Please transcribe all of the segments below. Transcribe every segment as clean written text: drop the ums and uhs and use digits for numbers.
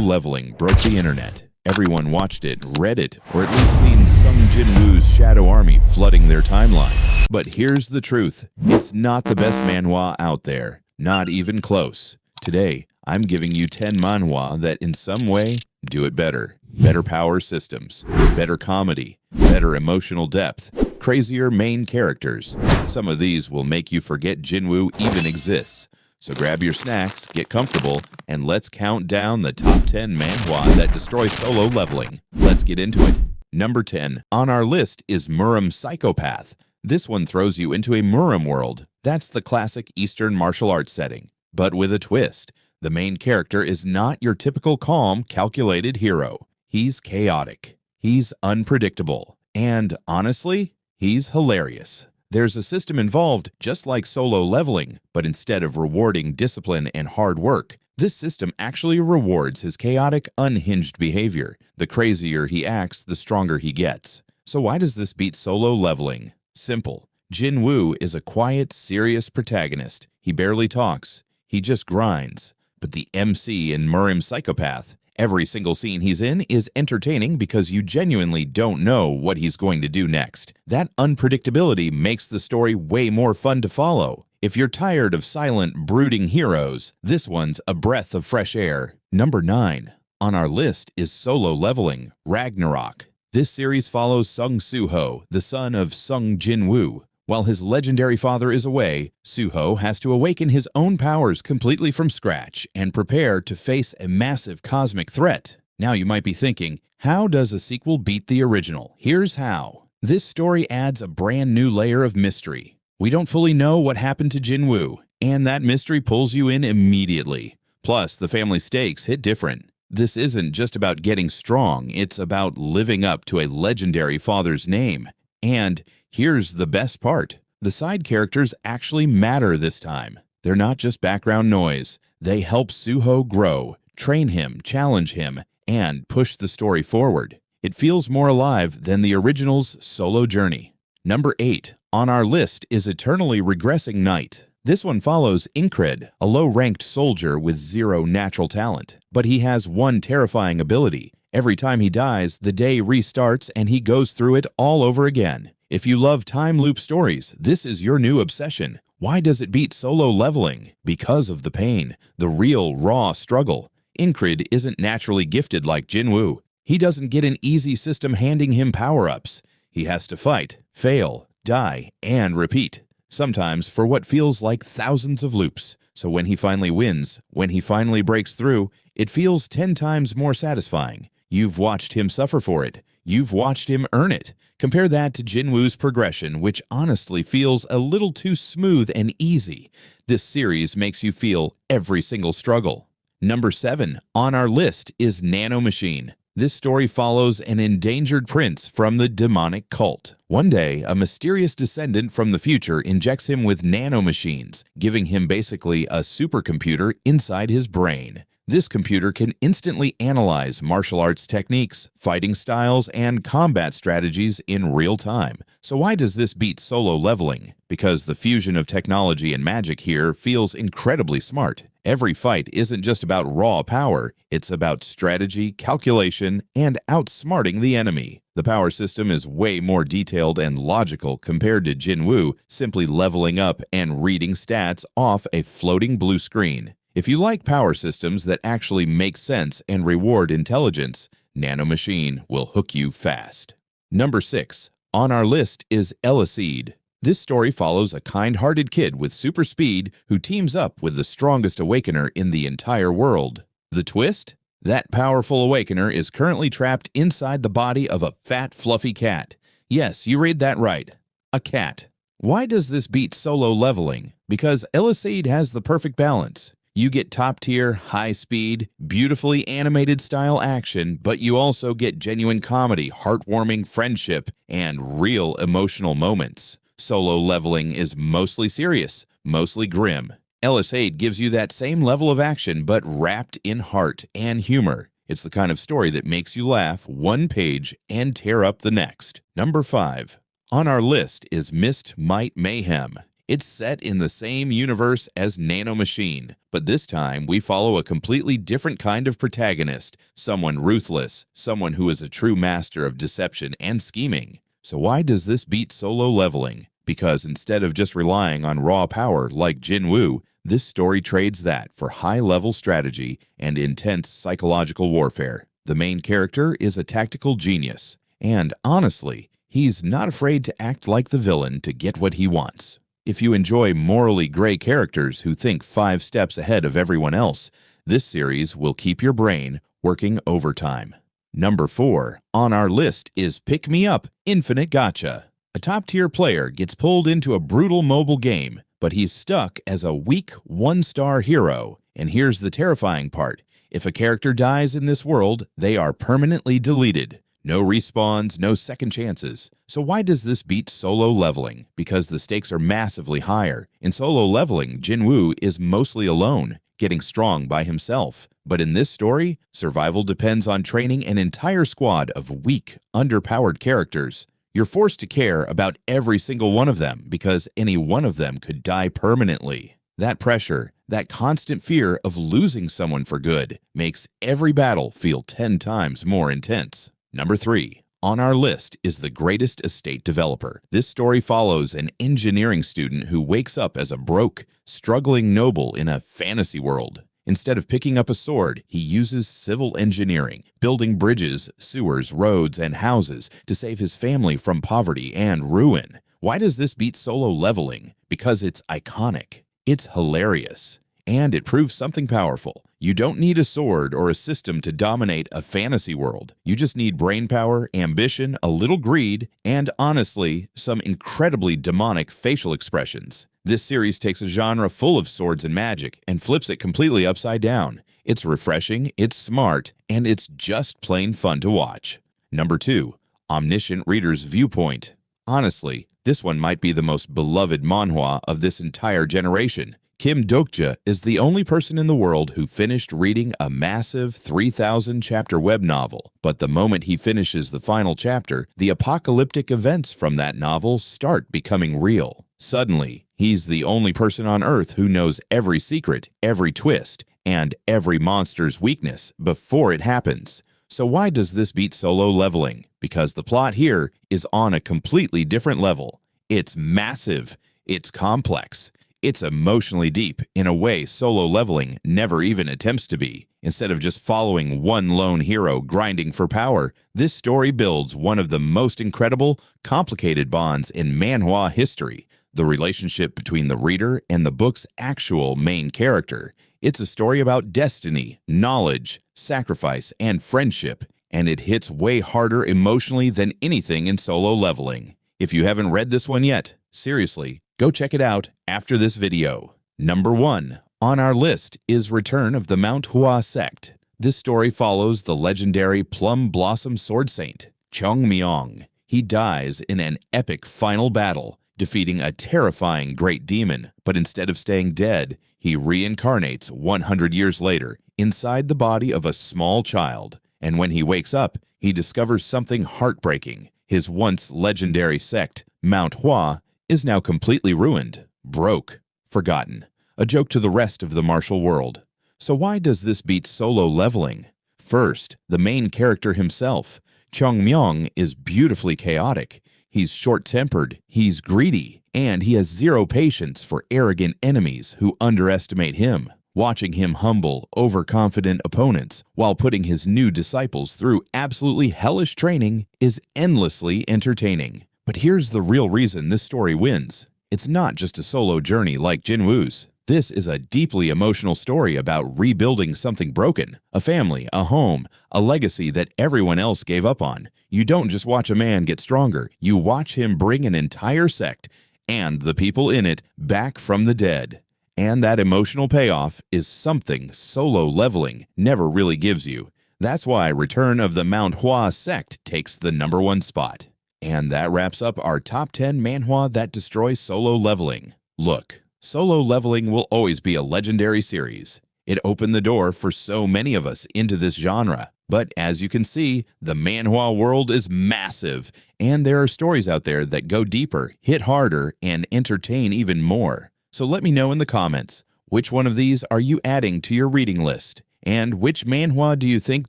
Leveling broke the internet. Everyone watched it, read it, or at least seen Sung Jin-woo's shadow army flooding their timeline. But here's the truth. It's not the best manhwa out there. Not even close. Today, I'm giving you 10 manhwa that in some way do it better. Better power systems, better comedy, better emotional depth, crazier main characters. Some of these will make you forget Jinwoo even exists. So grab your snacks, get comfortable, and let's count down the top 10 manhwa that destroy solo leveling. Let's get into it. Number 10 on our list is Muram Psychopath. This one throws you into a Muram world. That's the classic Eastern martial arts setting. But with a twist. The main character is not your typical calm, calculated hero. He's chaotic. He's unpredictable. And honestly, he's hilarious. There's a system involved just like solo leveling, but instead of rewarding discipline and hard work, this system actually rewards his chaotic, unhinged behavior. The crazier he acts, the stronger he gets. So why does this beat solo leveling? Simple. Jinwoo is a quiet, serious protagonist. He barely talks. He just grinds. But the MC in Muram Psychopath, every single scene he's in is entertaining because you genuinely don't know what he's going to do next. That unpredictability makes the story way more fun to follow. If you're tired of silent, brooding heroes, this one's a breath of fresh air. Number 9 on our list is Solo Leveling, Ragnarok. This series follows Sung Soo-ho, the son of Sung Jin-woo. While his legendary father is away, Soo-ho has to awaken his own powers completely from scratch and prepare to face a massive cosmic threat. Now you might be thinking, how does a sequel beat the original? Here's how. This story adds a brand new layer of mystery. We don't fully know what happened to Jinwoo, and that mystery pulls you in immediately. Plus, the family stakes hit different. This isn't just about getting strong, it's about living up to a legendary father's name. And here's the best part. The side characters actually matter this time. They're not just background noise. They help Soo-ho grow, train him, challenge him, and push the story forward. It feels more alive than the original's solo journey. Number 8 on our list is Eternally Regressing Knight. This one follows Incred, a low-ranked soldier with zero natural talent. But he has one terrifying ability. Every time he dies, the day restarts and he goes through it all over again. If you love time loop stories, this is your new obsession. Why does it beat solo leveling? Because of the pain, the real, raw struggle. Incred isn't naturally gifted like Jinwoo. He doesn't get an easy system handing him power-ups. He has to fight, fail, die, and repeat. Sometimes for what feels like thousands of loops. So when he finally wins, when he finally breaks through, it feels 10 times more satisfying. You've watched him suffer for it. You've watched him earn it. Compare that to Jinwoo's progression, which honestly feels a little too smooth and easy. This series makes you feel every single struggle. Number 7 on our list is Nanomachine. This story follows an endangered prince from the demonic cult. One day, a mysterious descendant from the future injects him with nanomachines, giving him basically a supercomputer inside his brain. This computer can instantly analyze martial arts techniques, fighting styles, and combat strategies in real time. So why does this beat solo leveling? Because the fusion of technology and magic here feels incredibly smart. Every fight isn't just about raw power, it's about strategy, calculation, and outsmarting the enemy. The power system is way more detailed and logical compared to Jinwoo simply leveling up and reading stats off a floating blue screen. If you like power systems that actually make sense and reward intelligence, Nanomachine will hook you fast. Number 6 on our list is Eliseed. This story follows a kind-hearted kid with super speed who teams up with the strongest awakener in the entire world. The twist? That powerful awakener is currently trapped inside the body of a fat, fluffy cat. Yes, you read that right. A cat. Why does this beat solo leveling? Because Eliseed has the perfect balance. You get top-tier, high-speed, beautifully animated style action, but you also get genuine comedy, heartwarming friendship, and real emotional moments. Solo leveling is mostly serious, mostly grim. Eliseed gives you that same level of action, but wrapped in heart and humor. It's the kind of story that makes you laugh one page and tear up the next. Number 5 on our list is Mist, Might, Mayhem. It's set in the same universe as Nanomachine, but this time we follow a completely different kind of protagonist, someone ruthless, someone who is a true master of deception and scheming. So why does this beat Solo Leveling? Because instead of just relying on raw power like Jinwoo, this story trades that for high-level strategy and intense psychological warfare. The main character is a tactical genius, and honestly, he's not afraid to act like the villain to get what he wants. If you enjoy morally gray characters who think 5 steps ahead of everyone else, this series will keep your brain working overtime. Number 4 on our list is Pick Me Up Infinite Gacha. A top-tier player gets pulled into a brutal mobile game, but he's stuck as a weak 1-star hero. And here's the terrifying part. If a character dies in this world, they are permanently deleted. No respawns, no second chances. So why does this beat Solo Leveling? Because the stakes are massively higher. In Solo Leveling, Jinwoo is mostly alone, getting strong by himself. But in this story, survival depends on training an entire squad of weak, underpowered characters. You're forced to care about every single one of them because any one of them could die permanently. That pressure, that constant fear of losing someone for good, makes every battle feel 10 times more intense. Number 3 on our list is The Greatest Estate Developer. This story follows an engineering student who wakes up as a broke, struggling noble in a fantasy world. Instead of picking up a sword, he uses civil engineering, building bridges, sewers, roads, and houses to save his family from poverty and ruin. Why does this beat Solo Leveling? Because it's iconic, it's hilarious, and it proves something powerful. You don't need a sword or a system to dominate a fantasy world. You just need brainpower, ambition, a little greed, and honestly, some incredibly demonic facial expressions. This series takes a genre full of swords and magic and flips it completely upside down. It's refreshing, it's smart, and it's just plain fun to watch. Number 2, Omniscient Reader's Viewpoint. Honestly, this one might be the most beloved manhwa of this entire generation. Kim Dokja is the only person in the world who finished reading a massive 3,000-chapter web novel. But the moment he finishes the final chapter, the apocalyptic events from that novel start becoming real. Suddenly, he's the only person on Earth who knows every secret, every twist, and every monster's weakness before it happens. So why does this beat Solo Leveling? Because the plot here is on a completely different level. It's massive, it's complex, it's emotionally deep in a way Solo Leveling never even attempts to be. Instead of just following one lone hero grinding for power, this story builds one of the most incredible, complicated bonds in manhwa history, the relationship between the reader and the book's actual main character. It's a story about destiny, knowledge, sacrifice, and friendship, and it hits way harder emotionally than anything in Solo Leveling. If you haven't read this one yet, seriously, go check it out after this video. Number 1 on our list is Return of the Mount Hua Sect. This story follows the legendary Plum Blossom Sword Saint, Cheong Myong. He dies in an epic final battle, defeating a terrifying great demon, but instead of staying dead, he reincarnates 100 years later inside the body of a small child. And when he wakes up, he discovers something heartbreaking. His once legendary sect, Mount Hua, is now completely ruined, broke, forgotten, a joke to the rest of the martial world. So why does this beat Solo Leveling? First, the main character himself, Cheong Myong, is beautifully chaotic. He's short-tempered, he's greedy, and he has zero patience for arrogant enemies who underestimate him. Watching him humble, overconfident opponents while putting his new disciples through absolutely hellish training is endlessly entertaining. But here's the real reason this story wins. It's not just a solo journey like Jinwoo's. This is a deeply emotional story about rebuilding something broken, a family, a home, a legacy that everyone else gave up on. You don't just watch a man get stronger, you watch him bring an entire sect and the people in it back from the dead. And that emotional payoff is something Solo Leveling never really gives you. That's why Return of the Mount Hua Sect takes the number 1 spot. And that wraps up our top 10 manhwa that destroy Solo Leveling. Look, Solo Leveling will always be a legendary series. It opened the door for so many of us into this genre. But as you can see, the Manhwa world is massive, and there are stories out there that go deeper, hit harder, and entertain even more. So let me know in the comments, which one of these are you adding to your reading list? And which manhwa do you think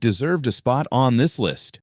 deserved a spot on this list?